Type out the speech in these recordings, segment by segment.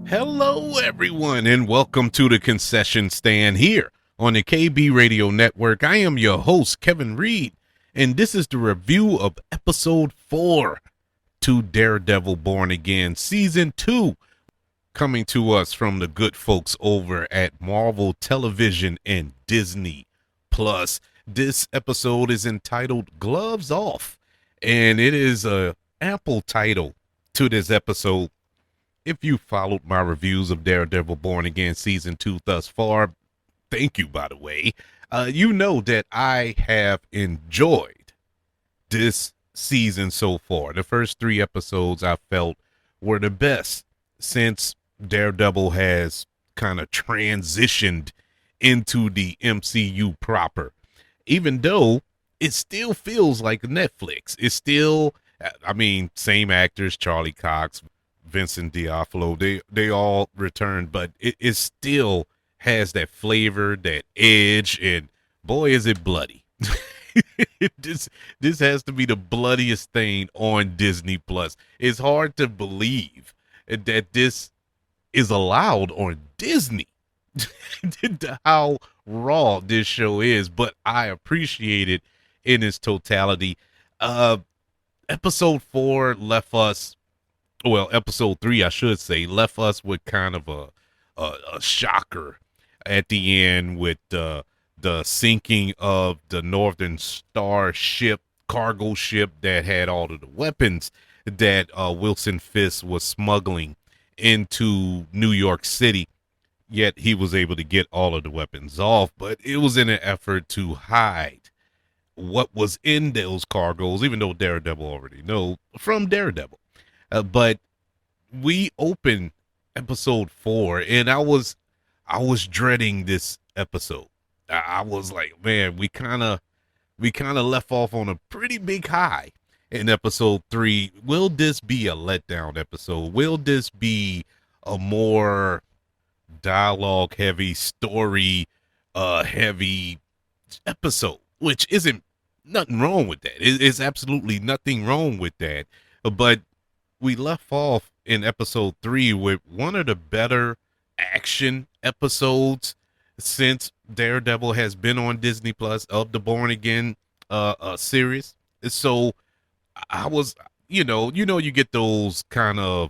Hello, everyone, and welcome to the concession stand here on the KB Radio Network. I am your host, Kevin Reed, and this is the review of episode 4 to Daredevil Born Again, season 2, coming to us from the good folks over at Marvel Television and Disney Plus. This episode is entitled Gloves Off, and it is a ample title to this episode. If you followed my reviews of Daredevil Born Again season 2 thus far, thank you, by the way. You know that I have enjoyed this season so far. The first 3 episodes I felt were the best since Daredevil has kind of transitioned into the MCU proper. Even though it still feels like Netflix. It's still, same actors, Charlie Cox, Vincent D'Onofrio, they all returned, but it still has that flavor, that edge, and boy, is it bloody. this has to be the bloodiest thing on Disney Plus. It's hard to believe that this is allowed on Disney. How raw this show is, but I appreciate it in its totality. Episode 4 left us, well, episode 3, I should say, left us with kind of a shocker at the end with the sinking of the Northern Star ship, cargo ship that had all of the weapons that Wilson Fisk was smuggling into New York City. Yet he was able to get all of the weapons off, but it was in an effort to hide what was in those cargoes, even though Daredevil already know from Daredevil. But we opened episode 4, and I was dreading this episode. I was like, man, we kind of left off on a pretty big high in episode 3. Will this be a letdown episode? Will this be a more dialogue heavy, story heavy episode? Which isn't nothing wrong with that. It's absolutely nothing wrong with that. But we left off in episode 3 with one of the better action episodes since Daredevil has been on Disney Plus of the Born Again series. So I was, you get those kind of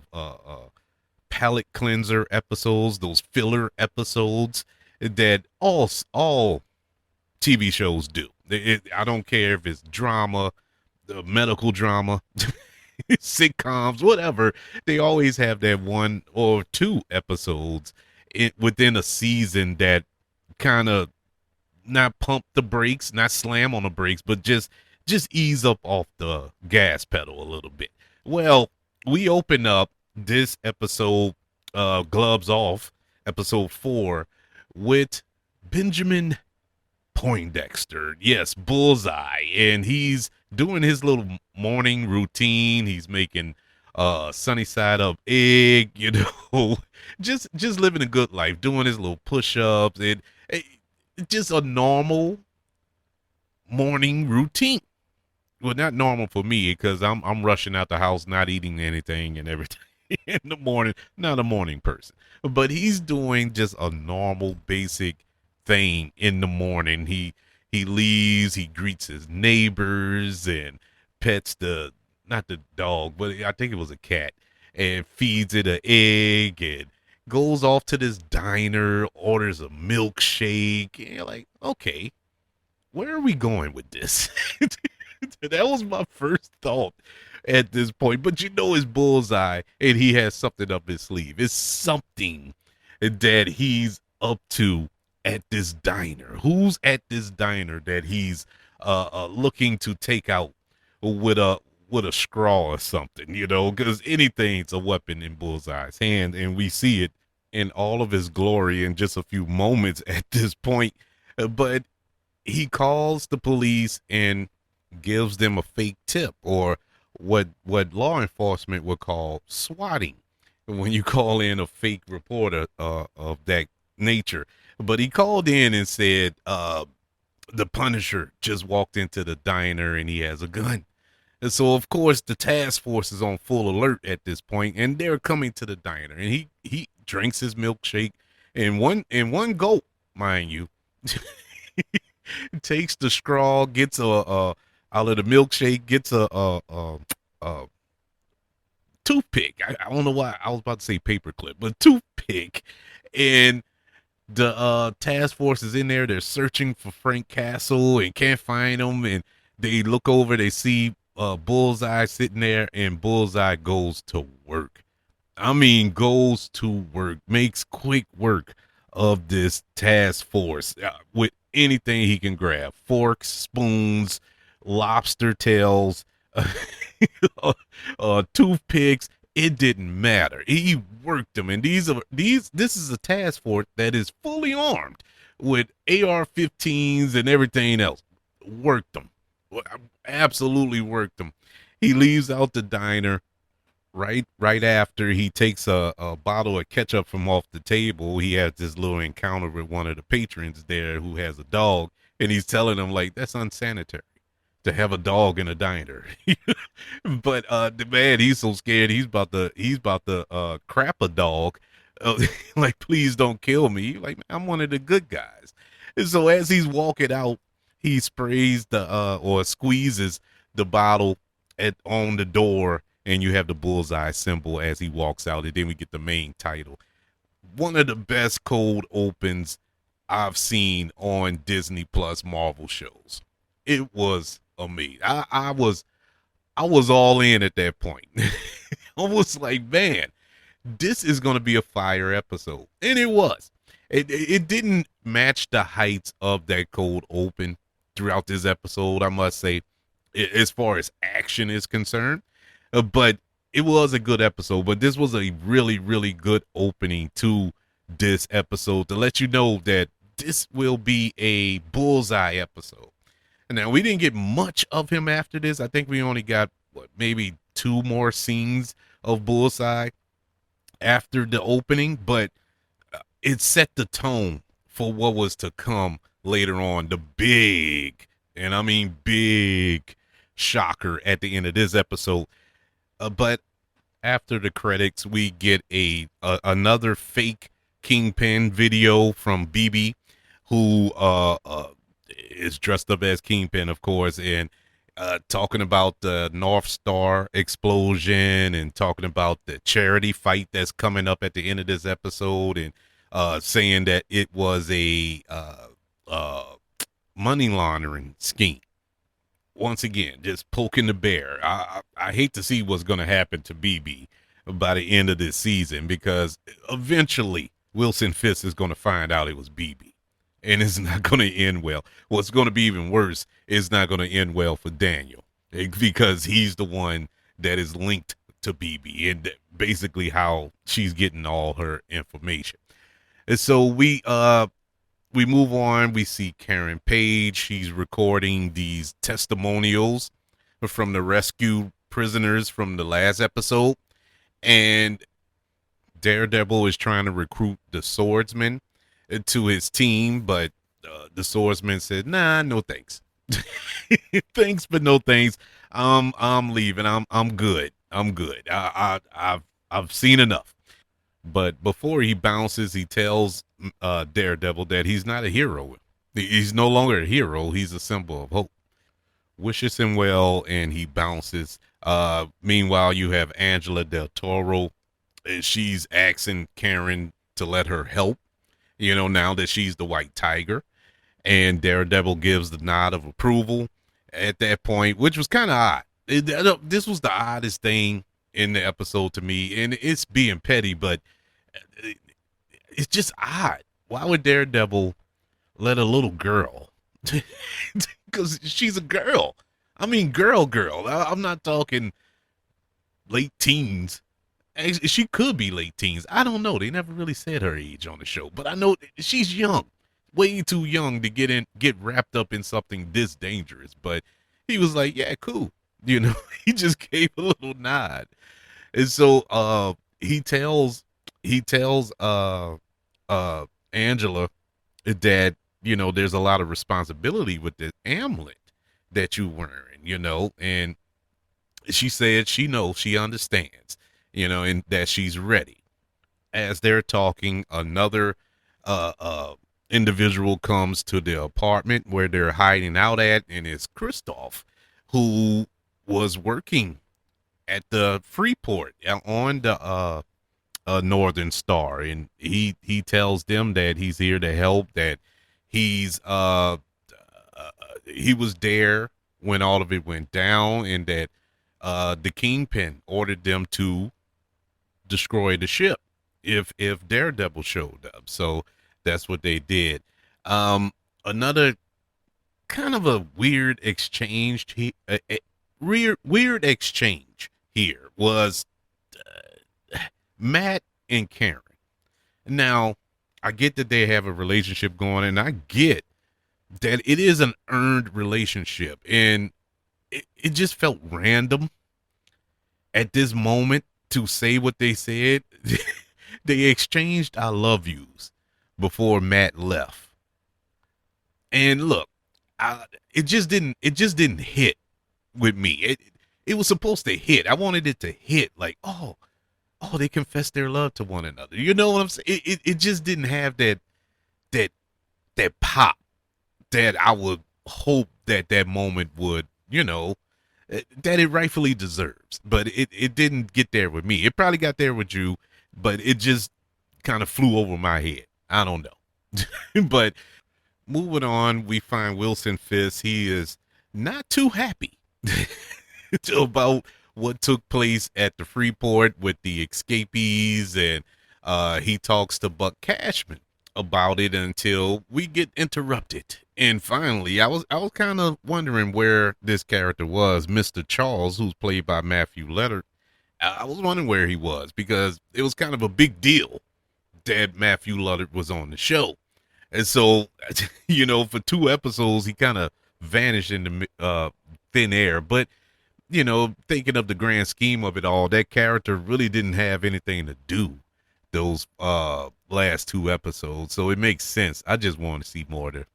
palate cleanser episodes, those filler episodes that all TV shows do. I don't care if it's drama, the medical drama, sitcoms, whatever. They always have that 1 or 2 episodes within a season that kind of not pump the brakes, not slam on the brakes, but just ease up off the gas pedal a little bit. Well, we open up this episode, Gloves Off, episode 4, with Benjamin Poindexter. Yes, Bullseye. And he's doing his little morning routine. He's making sunny side up egg, just living a good life, doing his little push-ups, and just a normal morning routine. Well, not normal for me, because I'm rushing out the house, not eating anything and everything in the morning. Not a morning person. But he's doing just a normal, basic thing in the morning. He leaves, he greets his neighbors and pets not the dog, but I think it was a cat, and feeds it an egg and goes off to this diner, orders a milkshake. And you're like, okay, where are we going with this? That was my first thought at this point. But it's Bullseye, and he has something up his sleeve. It's something that he's up to at this diner. Who's at this diner that he's looking to take out with a straw or something, because anything's a weapon in Bullseye's hand, and we see it in all of his glory in just a few moments at this point. But he calls the police and gives them a fake tip, or what law enforcement would call swatting, when you call in a fake reporter of that nature. But he called in and said the Punisher just walked into the diner and he has a gun. And so, of course, the task force is on full alert at this point, and they're coming to the diner. And he drinks his milkshake, and one gulp, mind you, takes the straw, gets a out of the milkshake, gets a toothpick. I don't know why I was about to say paperclip, but toothpick, and the task force is in there. They're searching for Frank Castle and can't find him. And they look over, they see Bullseye sitting there, and Bullseye goes to work. I mean, goes to work, makes quick work of this task force with anything he can grab: forks, spoons, lobster tails, toothpicks. It didn't matter. He worked them, and this is a task force that is fully armed with AR-15s and everything else. Worked them, absolutely worked them. He leaves out the diner right after he takes a bottle of ketchup from off the table. He has this little encounter with one of the patrons there who has a dog, and he's telling him like that's unsanitary to have a dog in a diner. But the man, he's so scared he's about to crap a dog. Like, please don't kill me. Like, I'm one of the good guys. And so as he's walking out, he sprays the or squeezes the bottle on the door, and you have the bullseye symbol as he walks out, and then we get the main title. One of the best cold opens I've seen on Disney Plus Marvel shows. It was amazing. I was all in at that point. I was like, man, this is going to be a fire episode. And it was. It didn't match the heights of that cold open throughout this episode, I must say, as far as action is concerned. But it was a good episode. But this was a really, really good opening to this episode to let you know that this will be a bullseye episode. Now, we didn't get much of him after this. I think we only got maybe 2 more scenes of Bullseye after the opening, but it set the tone for what was to come later on. The big, and I mean big, shocker at the end of this episode. But after the credits, we get another fake Kingpin video from BB, who is dressed up as Kingpin, of course, and talking about the North Star explosion and talking about the charity fight that's coming up at the end of this episode, and saying that it was a money laundering scheme. Once again, just poking the bear. I hate to see what's going to happen to BB by the end of this season, because eventually Wilson Fisk is going to find out it was BB. And it's not going to end well. What's going to be even worse is not going to end well for Daniel, because he's the one that is linked to BB and basically how she's getting all her information. And so we move on. We see Karen Page. She's recording these testimonials from the rescued prisoners from the last episode. And Daredevil is trying to recruit the swordsman to his team, but the swordsman said, "Nah, no thanks." Thanks, but no thanks. I'm leaving. I'm good. I'm good. I've seen enough. But before he bounces, he tells Daredevil that he's not a hero. He's no longer a hero. He's a symbol of hope. Wishes him well, and he bounces. Meanwhile, you have Angela Del Toro, and she's asking Karen to let her help, now that she's the White Tiger. And Daredevil gives the nod of approval at that point, which was kind of odd. This was the oddest thing in the episode to me, and it's being petty, but it's just odd. Why would Daredevil let a little girl? Because she's a girl. I mean, girl. I'm not talking late teens. She could be late teens. I don't know. They never really said her age on the show, but I know she's young, way too young to get wrapped up in something this dangerous. But he was like, "Yeah, cool." He just gave a little nod, and so he tells Angela that there's a lot of responsibility with this amulet that you wearing, and she said she knows, she understands, and that she's ready. as they're talking, another uh, uh, individual comes to the apartment where they're hiding out at, and it's Christoph, who was working at the Freeport on the Northern Star, and he tells them that he's here to help, that he's he was there when all of it went down, and that the Kingpin ordered them to destroy the ship if Daredevil showed up. So that's what they did. Another kind of a weird exchange. Weird exchange here was Matt and Karen. Now, I get that they have a relationship going, and I get that it is an earned relationship, and it just felt random at this moment to say what they said. They exchanged "I love yous" before Matt left, and look, it just didn't hit with me. It was supposed to hit. I wanted it to hit like, oh, they confess their love to one another. You know what I'm saying? It just didn't have that that pop that I would hope that that moment would, that it rightfully deserves. But it didn't get there with me. It probably got there with you, but it just kind of flew over my head. I don't know. But moving on, we find Wilson Fisk. He is not too happy about what took place at the Freeport with the escapees, and he talks to Buck Cashman about it until we get interrupted. And finally, I was kind of wondering where this character was, Mr. Charles, who's played by Matthew Leonard. I was wondering where he was because it was kind of a big deal that Matthew Lullard was on the show. And so, for 2 episodes, he kind of vanished into thin air. But, thinking of the grand scheme of it all, that character really didn't have anything to do those last 2 episodes. So it makes sense. I just want to see more of the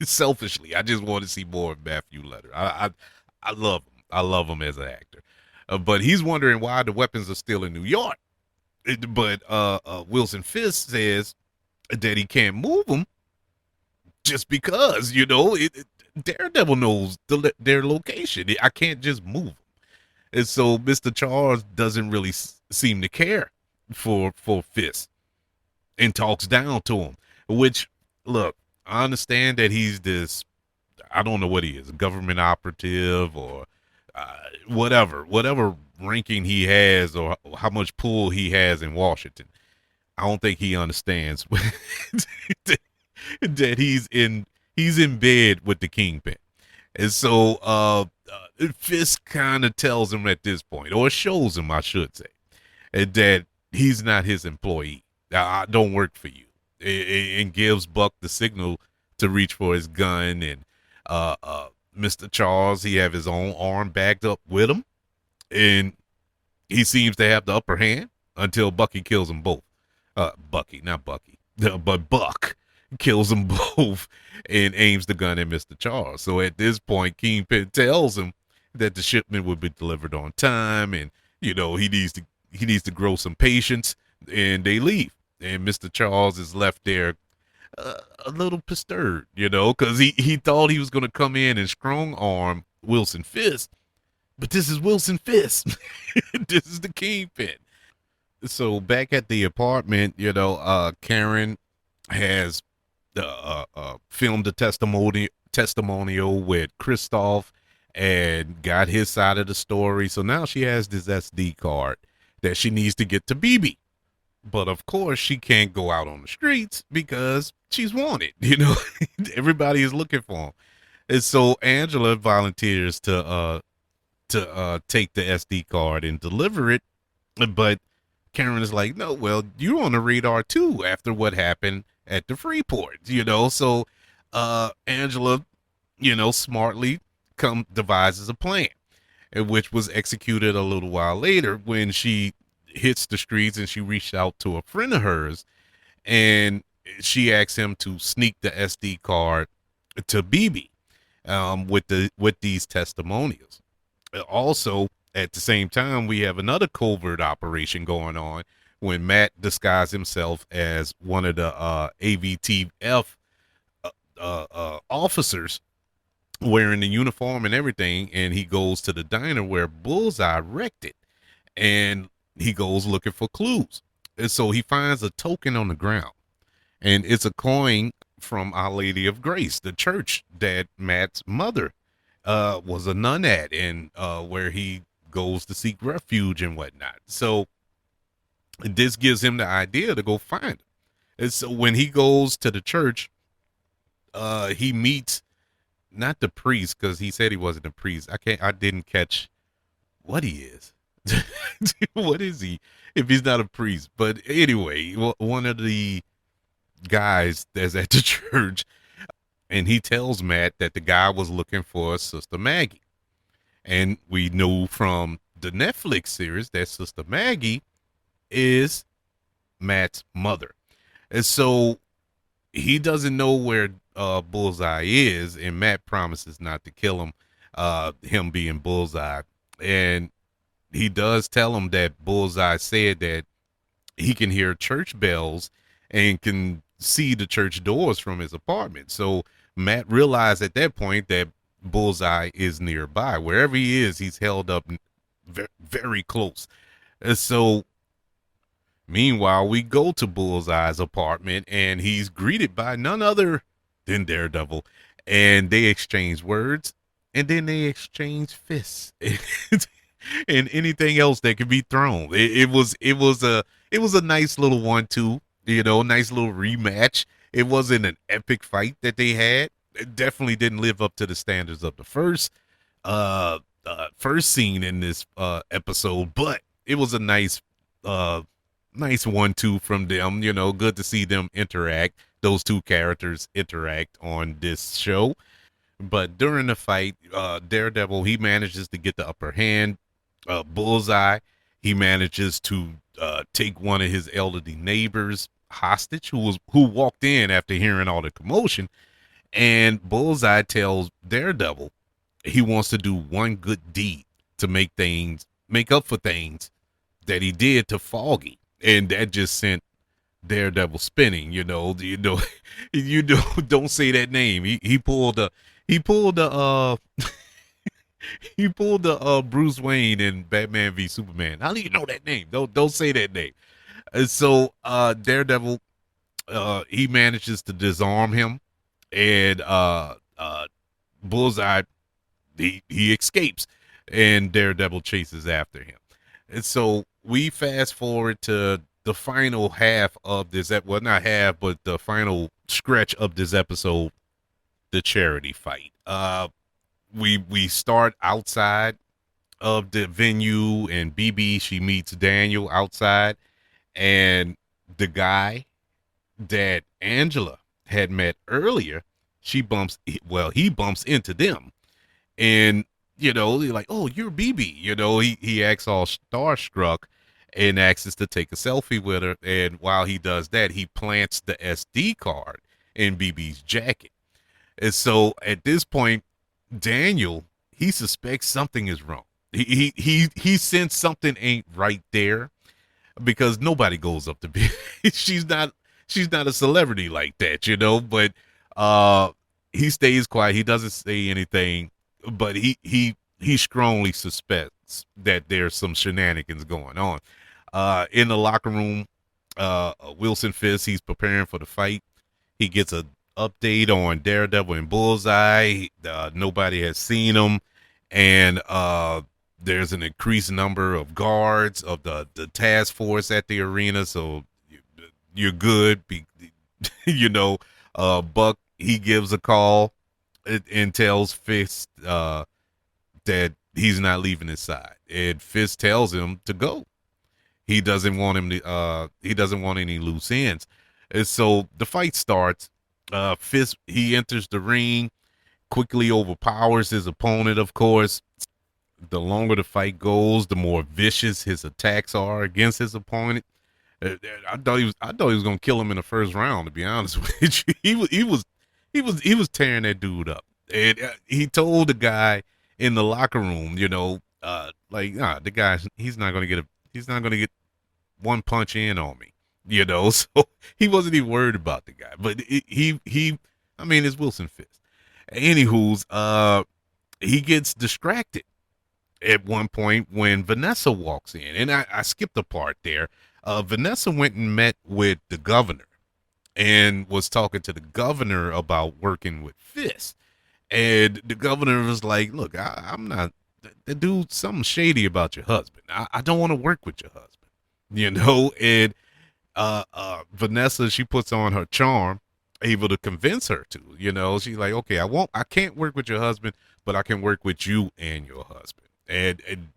selfishly. I just want to see more of Matthew Leonard. I love him. I love him as an actor. But he's wondering why the weapons are still in New York. But Wilson Fisk says that he can't move them just because, Daredevil knows their location. I can't just move them. And so Mr. Charles doesn't really seem to care for Fisk and talks down to him, which, look, I understand that he's this, I don't know what he is, a government operative or whatever ranking he has or how much pull he has in Washington. I don't think he understands that he's in bed with the Kingpin. And so Fisk kind of tells him at this point, or shows him, I should say, that he's not his employee. I don't work for you, and gives Buck the signal to reach for his gun. And Mr. Charles, he have his own arm backed up with him, and he seems to have the upper hand until Bucky kills them both. Bucky, not Bucky, but Buck kills them both and aims the gun at Mr. Charles. So at this point, Kingpin tells him that the shipment would be delivered on time, and he needs to grow some patience, and they leave. And Mr. Charles is left there a little perturbed, because he thought he was going to come in and strong arm Wilson Fisk, but this is Wilson Fisk. This is the Kingpin. So back at the apartment, Karen has filmed a testimonial with Christoph and got his side of the story. So now she has this SD card that she needs to get to BB. But of course, she can't go out on the streets because she's wanted. Everybody is looking for him. And so Angela volunteers to take the SD card and deliver it. But Karen is like, no, well, you're on the radar too after what happened at the Freeport, So Angela, smartly devises a plan, which was executed a little while later when she hits the streets, and she reached out to a friend of hers, and she asked him to sneak the SD card to BB with these testimonials. Also, at the same time, we have another covert operation going on when Matt disguised himself as one of the AVTF officers wearing the uniform and everything, and he goes to the diner where Bullseye wrecked it, and he goes looking for clues. And so he finds a token on the ground, and it's a coin from Our Lady of Grace, the church that Matt's mother was a nun at, and where he goes to seek refuge and whatnot. So this gives him the idea to go find it. And so when he goes to the church, he meets not the priest, because he said he wasn't a priest. I didn't catch what he is. What is he if he's not a priest? But anyway, one of the guys that's at the church, and he tells Matt that the guy was looking for Sister Maggie. And we know from the Netflix series that Sister Maggie is Matt's mother. And so he doesn't know where Bullseye is, and Matt promises not to kill him, him being Bullseye. And he does tell him that Bullseye said that he can hear church bells and can see the church doors from his apartment. So Matt realized at that point that Bullseye is nearby. Wherever he is, he's held up very close. And so meanwhile, we go to Bullseye's apartment, and he's greeted by none other than Daredevil. And they exchange words, and then they exchange fists. And anything else that could be thrown. It was a nice little 1-2, nice little rematch. It wasn't an epic fight that they had. It definitely didn't live up to the standards of the first scene in this episode, but it was a nice 1-2 from them. Good to see them interact. Those two characters interact on this show. But during the fight, Daredevil, he manages to get the upper hand. Bullseye, he manages to take one of his elderly neighbors hostage, who walked in after hearing all the commotion. And Bullseye tells Daredevil he wants to do one good deed to make up for things that he did to Foggy, and that just sent Daredevil spinning. Don't say that name. He pulled the he pulled the he pulled the Bruce Wayne in Batman v Superman. How do you know that name? Don't say that name. And so Daredevil, he manages to disarm him, and Bullseye, he escapes, and Daredevil chases after him. And so we fast forward to the final half of this, well, not half, but the final stretch of this episode, the charity fight. We start outside of the venue, and BB, she meets Daniel outside, and the guy that Angela had met earlier, he bumps into them, and they're like, "Oh, you're BB." He acts all starstruck and asks us to take a selfie with her, and while he does that, he plants the SD card in BB's jacket. And so at this point, Daniel, he suspects something is wrong. He sensed something ain't right there, because nobody goes up to B. she's not a celebrity like that, but he stays quiet. He doesn't say anything, but he strongly suspects that there's some shenanigans going on. In the locker room, Wilson Fisk, he's preparing for the fight. He gets a update on Daredevil and Bullseye. Nobody has seen them, and there's an increased number of guards of the task force at the arena, so you're good. Buck, he gives a call and tells Fisk that he's not leaving his side, and Fisk tells him to go. He doesn't want him to. He doesn't want any loose ends, and so the fight starts. Fisk, he enters the ring, quickly overpowers his opponent. Of course, the longer the fight goes, the more vicious his attacks are against his opponent. I thought he was gonna kill him in the first round. To be honest with you, he was tearing that dude up, and he told the guy in the locker room, the guy, he's not gonna get one punch in on me, you know. So he wasn't even worried about the guy. But I mean, it's Wilson Fisk. Anywho's, he gets distracted at one point when Vanessa walks in, and I skipped a part there. Vanessa went and met with the governor and was talking to the governor about working with Fisk. And the governor was like, "Look, I'm not. The dude, something shady about your husband. I don't want to work with your husband, you know." And Vanessa, she puts on her charm, able to convince her to, you know. She's like, "Okay, I can't work with your husband, but I can work with you and your husband." And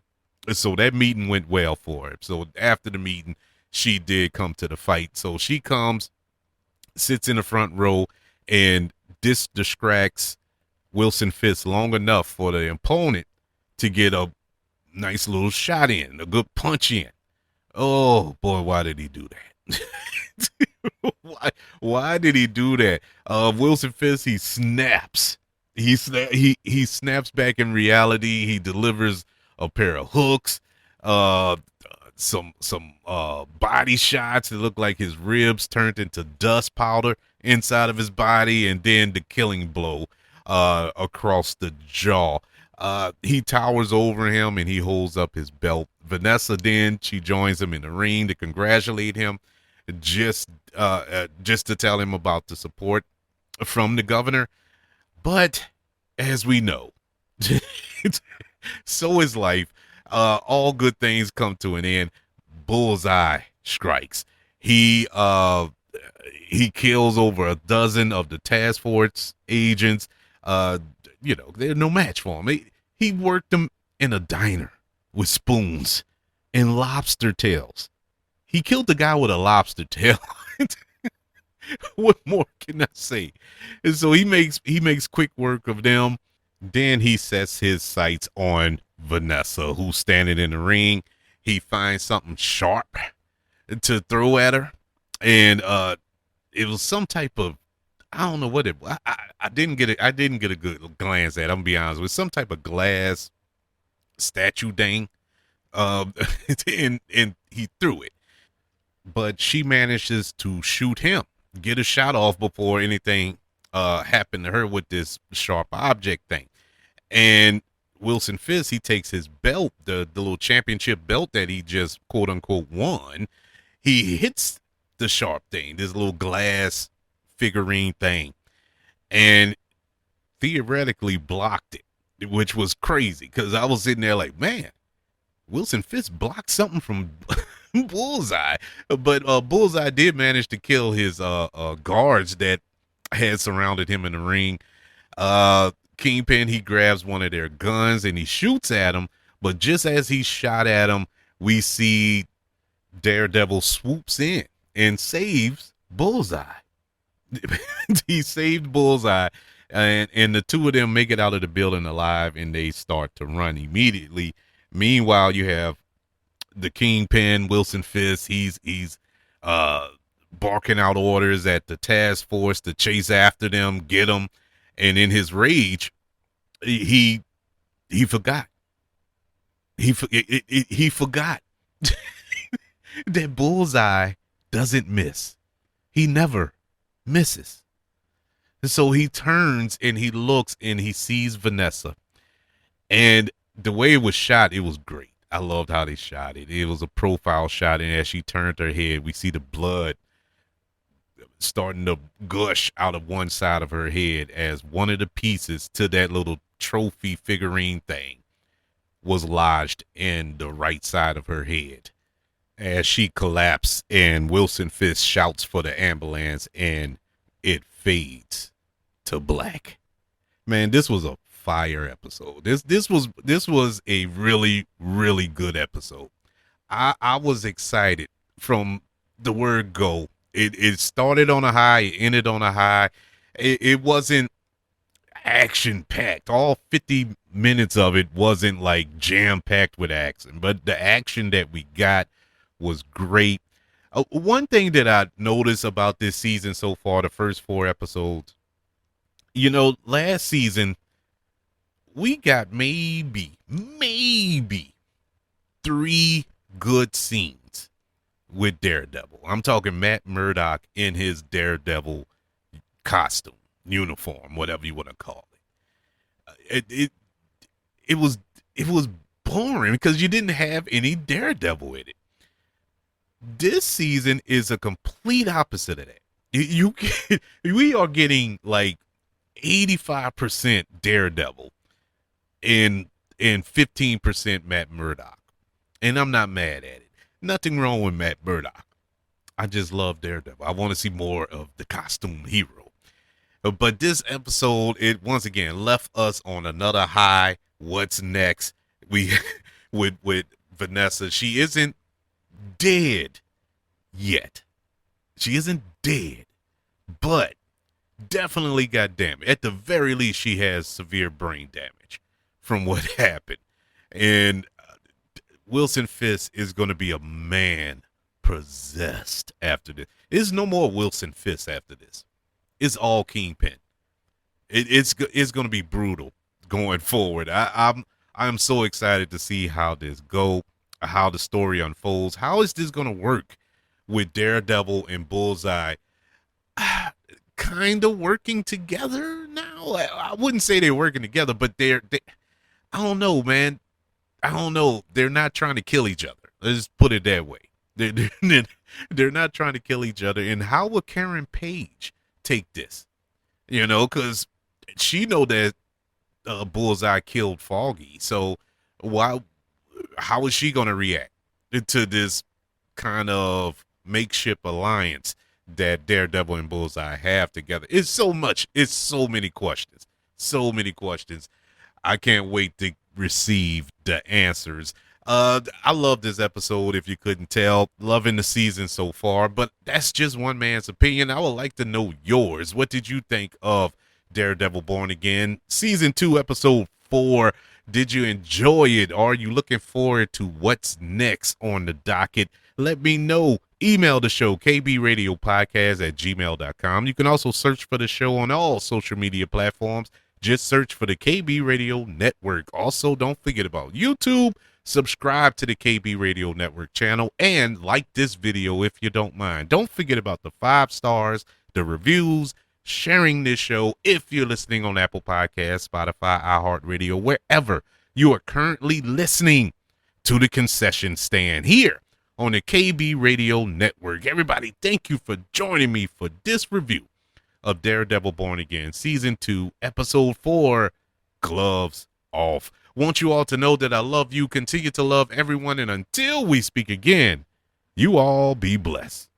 so that meeting went well for her. So after the meeting, she did come to the fight. So she comes, sits in the front row, and this distracts Wilson Fisk long enough for the opponent to get a nice little shot in, a good punch in. Oh boy, why did he do that? why did he do that? Wilson Fisk, he snaps. He snaps back in reality. He delivers a pair of hooks, uh, some body shots that look like his ribs turned into dust powder inside of his body, and then the killing blow across the jaw. He towers over him and he holds up his belt. Vanessa then she joins him in the ring to congratulate him, just to tell him about the support from the governor. But as we know, so is life. All good things come to an end. Bullseye strikes. He kills over a dozen of the task force agents. Uh, you know, they're no match for him. He worked them in a diner with spoons and lobster tails. He killed the guy with a lobster tail. What more can I say? And so he makes quick work of them. Then he sets his sights on Vanessa, who's standing in the ring. He finds something sharp to throw at her, and it was some type of, I don't know what it was. I didn't get it. I didn't get a good glance at it. I'm gonna be honest with some type of glass statue thing. Um, and he threw it, but she manages to shoot him, get a shot off before anything happened to her with this sharp object thing. And Wilson Fisk, he takes his belt, the little championship belt that he just quote unquote won. He hits the sharp thing, this little glass figurine thing, and theoretically blocked it, which was crazy because I was sitting there like, man, Wilson Fisk blocked something from Bullseye, but Bullseye did manage to kill his guards that had surrounded him in the ring. Kingpin, he grabs one of their guns and he shoots at him, but just as he shot at him, we see Daredevil swoops in and saves Bullseye. He saved Bullseye, and the two of them make it out of the building alive, and they start to run immediately. Meanwhile, you have the Kingpin, Wilson Fisk. He's barking out orders at the task force to chase after them, get them, and in his rage, he forgot. He forgot that Bullseye doesn't miss. He never misses. And so he turns and he looks and he sees Vanessa. And the way it was shot, it was great. I loved how they shot it. It was a profile shot, and as she turned her head, we see the blood starting to gush out of one side of her head as one of the pieces to that little trophy figurine thing was lodged in the right side of her head. As she collapsed and Wilson Fisk shouts for the ambulance and it fades to black. Man, this was a fire episode. This was a really, really good episode. I was excited from the word go. It started on a high, it ended on a high. It wasn't action packed. All 50 minutes of it wasn't like jam packed with action, but the action that we got was great. One thing that I noticed about this season so far, the first 4 episodes, last season we got maybe 3 good scenes with Daredevil. I'm talking Matt Murdock in his Daredevil costume, uniform, whatever you want to call it. It was it was boring because you didn't have any Daredevil in it. This season is a complete opposite of that. We are getting like 85% Daredevil and 15% Matt Murdock. And I'm not mad at it. Nothing wrong with Matt Murdock. I just love Daredevil. I want to see more of the costume hero. But this episode, it once again left us on another high. What's next? We with Vanessa. She isn't dead yet. She isn't dead, but definitely got damage. At the very least, she has severe brain damage from what happened. And Wilson Fisk is going to be a man possessed after this. There's no more Wilson Fisk after this. It's all Kingpin. It's going to be brutal going forward. I'm so excited to see how this go, how the story unfolds. How is this going to work with Daredevil and Bullseye kind of working together now? I wouldn't say they're working together, but they I don't know, man. I don't know. They're not trying to kill each other. Let's put it that way. They're not trying to kill each other. And how will Karen Page take this? You know, because she know that Bullseye killed Foggy. So how is she going to react to this kind of makeshift alliance that Daredevil and Bullseye have together? It's so much. It's so many questions. So many questions. I can't wait to receive the answers. I love this episode, if you couldn't tell. Loving the season so far, but that's just one man's opinion. I would like to know yours. What did you think of Daredevil Born Again Season 2, Episode 4? Did you enjoy it? Are you looking forward to what's next on the docket? Let me know. Email the show, kbradiopodcast@gmail.com. You can also search for the show on all social media platforms. Just search for the KB Radio Network. Also, don't forget about YouTube. Subscribe to the KB Radio Network channel and like this video if you don't mind. Don't forget about the 5 stars, the reviews, sharing this show if you're listening on Apple Podcasts, Spotify, iHeartRadio, wherever you are currently listening to the concession stand here on the KB Radio Network. Everybody, thank you for joining me for this review of Daredevil Born Again, Season 2, Episode 4, Gloves Off. Want you all to know that I love you, continue to love everyone, and until we speak again, you all be blessed.